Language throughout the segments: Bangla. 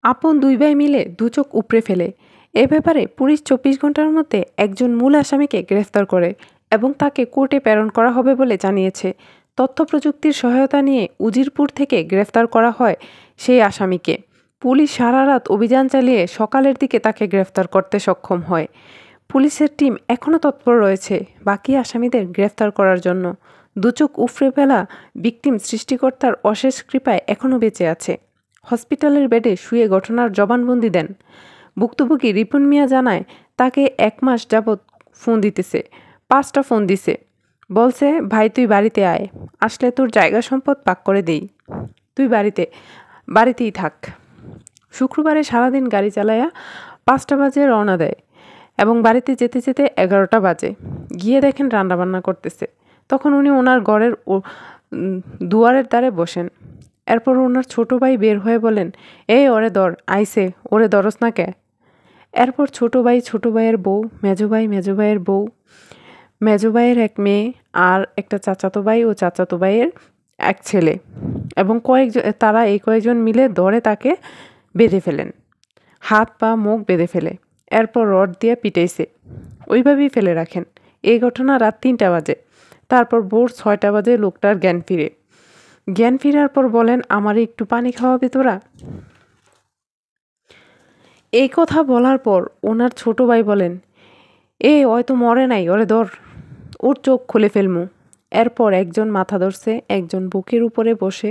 আপন দুই ভাই মিলে দু চোখ উপড়ে ফেলে। এ ব্যাপারে পুলিশ ২৪ ঘন্টার মধ্যে একজন মূল আসামিকে গ্রেফতার করে এবং তাকে কোর্টে প্রেরণ করা হবে বলে জানিয়েছে। তথ্য প্রযুক্তির সহায়তা নিয়ে উজিরপুর থেকে গ্রেফতার করা হয় সেই আসামিকে। পুলিশ সারা রাত অভিযান চালিয়ে সকালের দিকে তাকে গ্রেফতার করতে সক্ষম হয়। পুলিশের টিম এখনও তৎপর রয়েছে বাকি আসামিদের গ্রেফতার করার জন্য। দু চোখ উপড়ে ফেলা ভিকটিম সৃষ্টিকর্তার অশেষ কৃপায় এখনও বেঁচে আছে। হসপিটালের বেডে শুয়ে ঘটনার জবানবন্দি দেন। ভুক্তভোগী রিপন মিয়া জানায় তাকে ১ মাস যাবৎ ফোন দিতেছে, ৫টা ফোন দিছে। বলছে, ভাই তুই বাড়িতে আয়, আসলে তোর জায়গা সম্পদ ভাগ করে দেই, তুই বাড়িতেই থাক। শুক্রবারে সারাদিন গাড়ি চালায়া ৫টা বাজে রওনা দেয় এবং বাড়িতে যেতে যেতে ১১টা বাজে। গিয়ে দেখেন রান্নাবান্না করতেছে। তখন উনি ওনার ঘরের দুয়ারের দ্বারে বসেন। এরপর ওনার ছোট ভাই বের হয়ে বলেন, এই ওরে ধর, আইসে, ওরে ধরস না কে? এরপর ছোট ভাই, ছোট ভাইয়ের বউ, মেজো ভাই, মেজো ভাইয়ের বউ, মেজো ভাইয়ের এক মেয়ে আর একটা চাচাতো ভাই ও চাচাতো ভাইয়ের এক ছেলে এবং তারা এই কয়েকজন মিলে ধরে তাকে বেঁধে ফেলেন, হাত পা মুখ বেঁধে ফেলে। এরপর রড দিয়ে পিটাইছে, ওইভাবেই ফেলে রাখেন। এই ঘটনা রাত ৩টা বাজে। তারপর ভোর ৬টা বাজে লোকটার জ্ঞান ফিরার পর বলেন, আমারে একটু পানি খাওয়াবে তোরা? এই কথা বলার পর ওনার ছোট ভাই বলেন, হয়তো মরে নাই, ওরে ধর, ওর চোখ খুলে ফেলমু। এরপর একজন মাথা ধরছে, একজন বুকের উপরে বসে,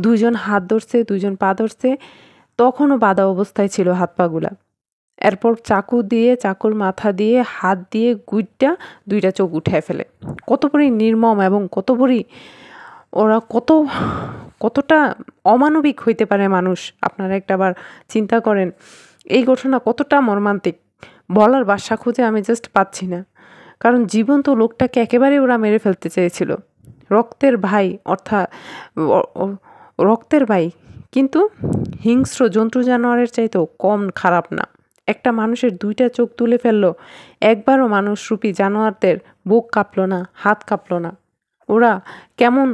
২জন হাত ধরছে, ২জন পা ধরছে। তখনও বাঁধা অবস্থায় ছিল হাত পাগুলা। এরপর চাকুর মাথা দিয়ে হাত দিয়ে গুইটটা ২টা চোখ উঠায় ফেলে। কত বড়ই নির্মম এবং ওরা কতটা অমানবিক হইতে পারে মানুষ, আপনারা একটাবার চিন্তা করেন। এই ঘটনা কতটা মর্মান্তিক বলার ভাষা খুঁজে আমি জাস্ট পাচ্ছি না। কারণ জীবন্ত লোকটাকে একেবারে ওরা মেরে ফেলতে চেয়েছিল। রক্তের ভাই, অর্থাৎ রক্তের ভাই, কিন্তু হিংস্র জন্তু জানোয়ারের চাইতেও কম খারাপ না। একটা মানুষের 2টা চোখ তুলে ফেললো, একবারও মানুষরূপী জানোয়ারদের বুক কাঁপলো না, হাত কাঁপলো না। ওরা কেমন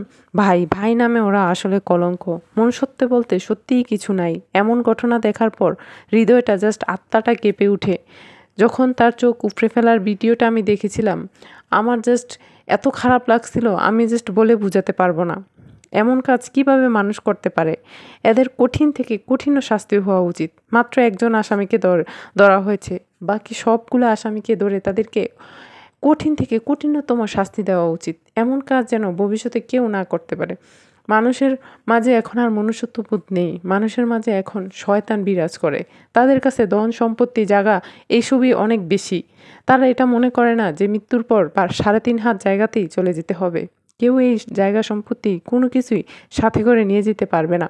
ভাই নামে ওরা আসলে কলঙ্ক। মনুষ্যত্ব বলতে সত্যিই কিছু নাই। এমন ঘটনা দেখার পর হৃদয়টা জাস্ট, আত্মাটা কেঁপে উঠে। যখন তার চোখ উপড়ে ফেলার ভিডিওটা আমি দেখেছিলাম, আমার জাস্ট এত খারাপ লাগছিল, আমি জাস্ট বলে বোঝাতে পারবো না। এমন কাজ কিভাবে মানুষ করতে পারে? এদের কঠিন থেকে কঠিন শাস্তি হওয়া উচিত। মাত্র একজন আসামিকে ধরা হয়েছে, বাকি সবগুলো আসামিকে ধরে তাদেরকে কঠিন থেকে কঠিনতম শাস্তি দেওয়া উচিত। এমন কাজ যেন ভবিষ্যতে কেউ না করতে পারে। মানুষের মাঝে এখন আর মনুষ্যত্ববোধ নেই। মানুষের মাঝে এখন শয়তান বিরাজ করে। তাদের কাছে ধন সম্পত্তি, জায়গা এইসবই অনেক বেশি। তারা এটা মনে করে না যে মৃত্যুর পর ৩.৫ হাত জায়গাতেই চলে যেতে হবে। কেউ এই জায়গা সম্পত্তি কোনো কিছুই সাথে করে নিয়ে যেতে পারবে না।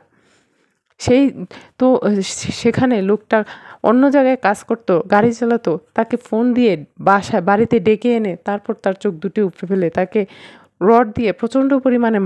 সেখানে লোকটা অন্য জায়গায় কাজ করতো, গাড়ি চালাতো, তাকে ফোন দিয়ে বাড়িতে ডেকে এনে তারপর তার চোখ দুটি উপড়ে ফেলে তাকে রড দিয়ে প্রচণ্ড পরিমাণে